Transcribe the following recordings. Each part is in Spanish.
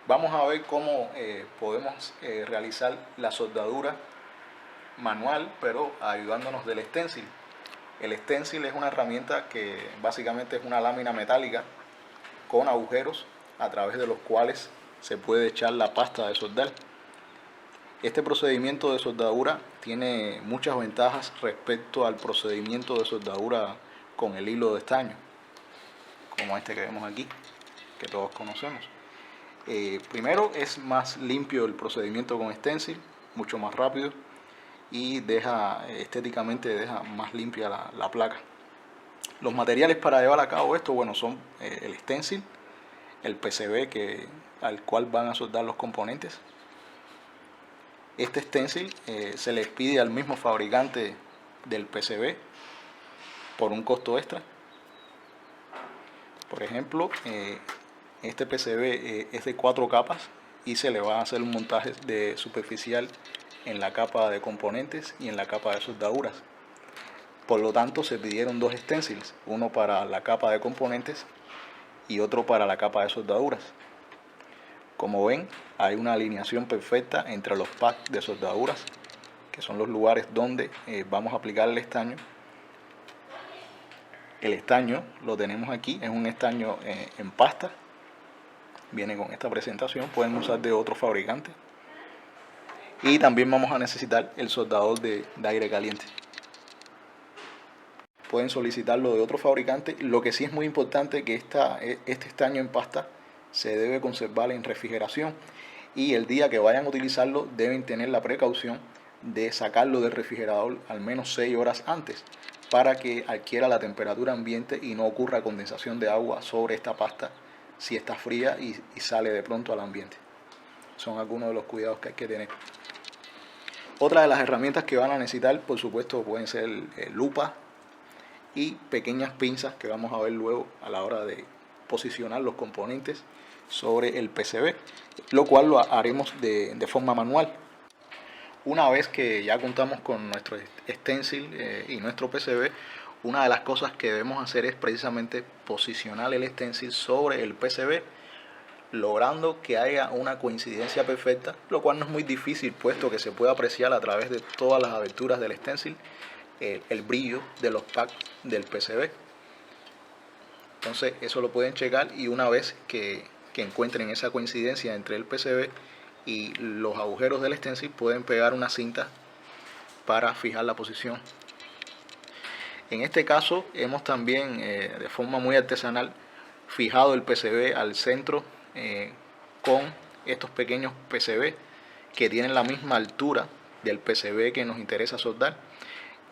Vamos a ver cómo podemos realizar la soldadura manual, pero ayudándonos del stencil. El stencil es una herramienta que básicamente es una lámina metálica con agujeros a través de los cuales se puede echar la pasta de soldar. Este procedimiento de soldadura tiene muchas ventajas respecto al procedimiento de soldadura con el hilo de estaño, como este que vemos aquí, que todos conocemos. Primero, es más limpio el procedimiento con stencil, mucho más rápido, y estéticamente deja más limpia la placa. Los materiales para llevar a cabo esto, bueno, son el stencil, el PCB al cual van a soldar los componentes. Este stencil se le pide al mismo fabricante del PCB por un costo extra. Por ejemplo, este PCB es de 4 capas y se le va a hacer un montaje de superficial en la capa de componentes y en la capa de soldaduras. Por lo tanto, se pidieron 2 stencils, uno para la capa de componentes y otro para la capa de soldaduras. Como ven, hay una alineación perfecta entre los packs de soldaduras, que son los lugares donde vamos a aplicar el estaño. El estaño lo tenemos aquí, es un estaño en pasta, viene con esta presentación, pueden usar de otro fabricante. Y también vamos a necesitar el soldador de aire caliente. Pueden solicitarlo de otro fabricante. Lo que sí es muy importante que este estaño en pasta se debe conservar en refrigeración, y el día que vayan a utilizarlo deben tener la precaución de sacarlo del refrigerador al menos 6 horas antes, para que adquiera la temperatura ambiente y no ocurra condensación de agua sobre esta pasta si está fría y sale de pronto al ambiente. Son algunos de los cuidados que hay que tener. Otra de las herramientas que van a necesitar, por supuesto, pueden ser lupa y pequeñas pinzas que vamos a ver luego a la hora de posicionar los componentes sobre el PCB, lo cual lo haremos de forma manual. Una vez que ya contamos con nuestro stencil y nuestro PCB, una de las cosas que debemos hacer es precisamente posicionar el stencil sobre el PCB, logrando que haya una coincidencia perfecta, lo cual no es muy difícil, puesto que se puede apreciar a través de todas las aberturas del stencil el brillo de los packs del PCB. Entonces eso lo pueden checar, y una vez que encuentren esa coincidencia entre el PCB y los agujeros del stencil, pueden pegar una cinta para fijar la posición. En este caso hemos también de forma muy artesanal fijado el PCB al centro con estos pequeños PCB que tienen la misma altura del PCB que nos interesa soldar.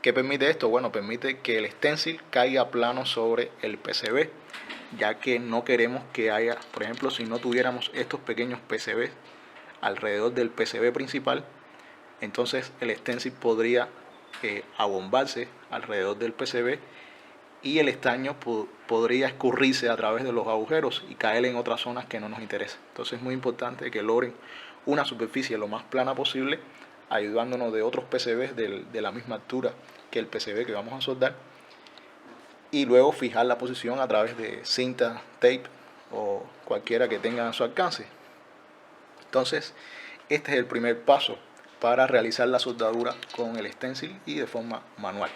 ¿Qué permite esto? Bueno, permite que el stencil caiga plano sobre el PCB, ya que no queremos que haya, por ejemplo, si no tuviéramos estos pequeños PCB alrededor del PCB principal, entonces el stencil podría abombarse alrededor del PCB y el estaño podría escurrirse a través de los agujeros y caer en otras zonas que no nos interesan. Entonces es muy importante que logren una superficie lo más plana posible, ayudándonos de otros PCBs de la misma altura que el PCB que vamos a soldar, y luego fijar la posición a través de cinta, tape o cualquiera que tengan a su alcance. Entonces este es el primer paso para realizar la soldadura con el stencil y de forma manual.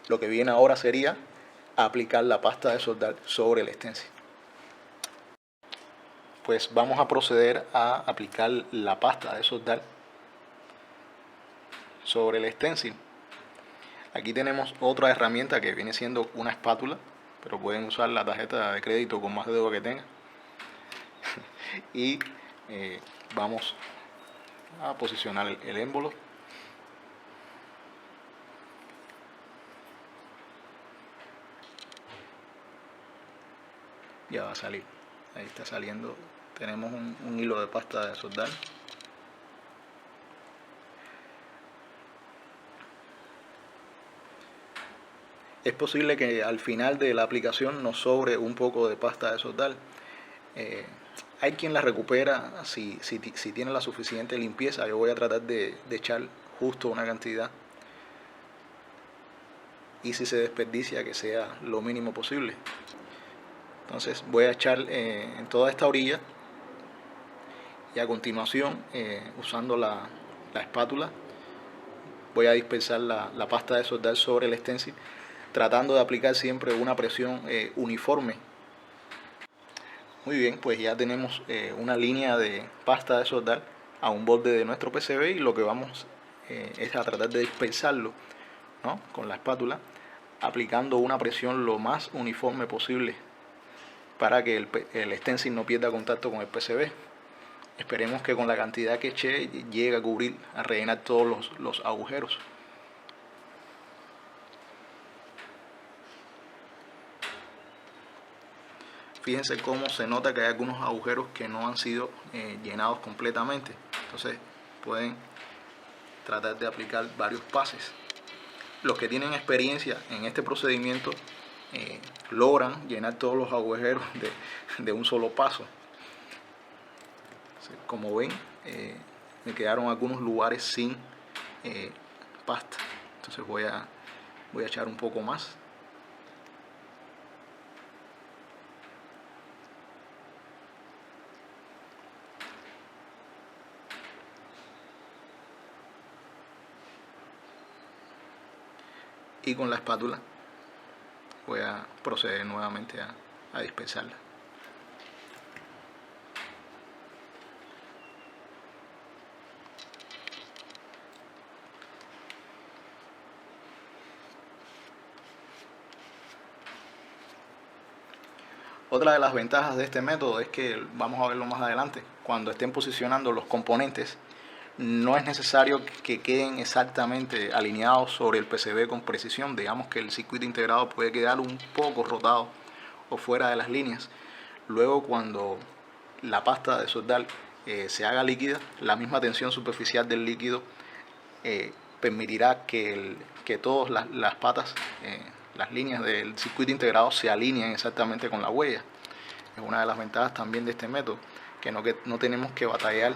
Lo que viene ahora sería aplicar la pasta de soldar sobre el stencil. Pues vamos a proceder a aplicar la pasta de soldar sobre el stencil. Aquí tenemos otra herramienta que viene siendo una espátula, pero pueden usar la tarjeta de crédito con más dedo que tengan. Y vamos a posicionar el émbolo. Ya va a salir, ahí está saliendo. Tenemos un hilo de pasta de soldar. Es posible que al final de la aplicación nos sobre un poco de pasta de soldar. Hay quien la recupera si tiene la suficiente limpieza. Yo voy a tratar de echar justo una cantidad, y si se desperdicia, que sea lo mínimo posible. Entonces voy a echar en toda esta orilla, Y a continuación, usando la espátula, voy a dispersar la pasta de soldar sobre el stencil, tratando de aplicar siempre una presión uniforme. Muy bien, pues ya tenemos una línea de pasta de soldar a un borde de nuestro PCB, y lo que vamos es a tratar de dispersarlo, ¿no?, con la espátula, aplicando una presión lo más uniforme posible para que el stencil no pierda contacto con el PCB. Esperemos que con la cantidad que eché llegue a cubrir, a rellenar todos los agujeros. Fíjense cómo se nota que hay algunos agujeros que no han sido llenados completamente. Entonces pueden tratar de aplicar varios pases. Los que tienen experiencia en este procedimiento logran llenar todos los agujeros de un solo paso. Como ven, me quedaron algunos lugares sin pasta. Entonces voy a echar un poco más. Y con la espátula voy a proceder nuevamente a dispersarla. Otra de las ventajas de este método es que, vamos a verlo más adelante, cuando estén posicionando los componentes, no es necesario que queden exactamente alineados sobre el PCB con precisión. Digamos que el circuito integrado puede quedar un poco rotado o fuera de las líneas. Luego, cuando la pasta de soldar se haga líquida, la misma tensión superficial del líquido permitirá que todas las patas, las líneas del circuito integrado se alineen exactamente con la huella. Es una de las ventajas también de este método, que no tenemos que batallar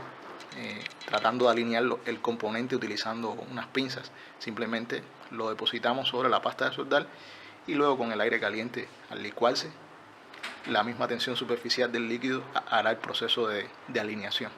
tratando de alinear el componente utilizando unas pinzas. Simplemente lo depositamos sobre la pasta de soldar y luego, con el aire caliente, al licuarse, la misma tensión superficial del líquido hará el proceso de alineación.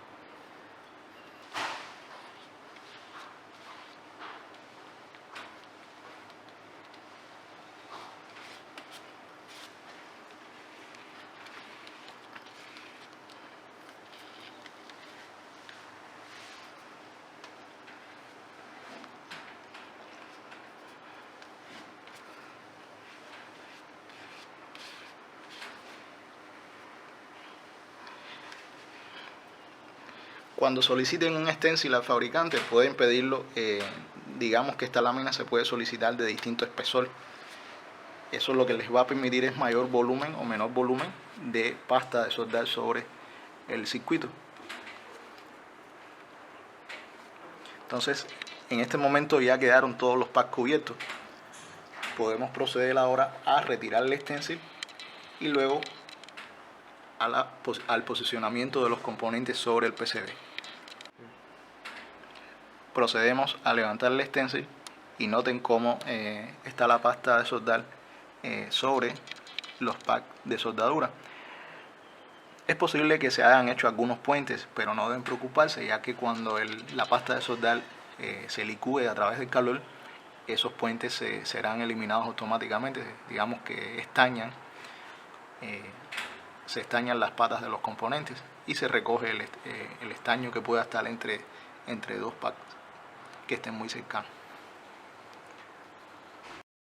Cuando soliciten un stencil al fabricante, pueden pedirlo, digamos que esta lámina se puede solicitar de distinto espesor. Eso lo que les va a permitir es mayor volumen o menor volumen de pasta de soldar sobre el circuito. Entonces, en este momento ya quedaron todos los packs cubiertos. Podemos proceder ahora a retirar el stencil y luego al posicionamiento de los componentes sobre el PCB. Procedemos a levantar el stencil y noten cómo está la pasta de soldar sobre los packs de soldadura. Es posible que se hayan hecho algunos puentes, pero no deben preocuparse, ya que cuando la pasta de soldar se licúe a través del calor, esos puentes serán eliminados automáticamente. Digamos que se estañan las patas de los componentes y se recoge el estaño que pueda estar entre dos packs que estén muy cercanos.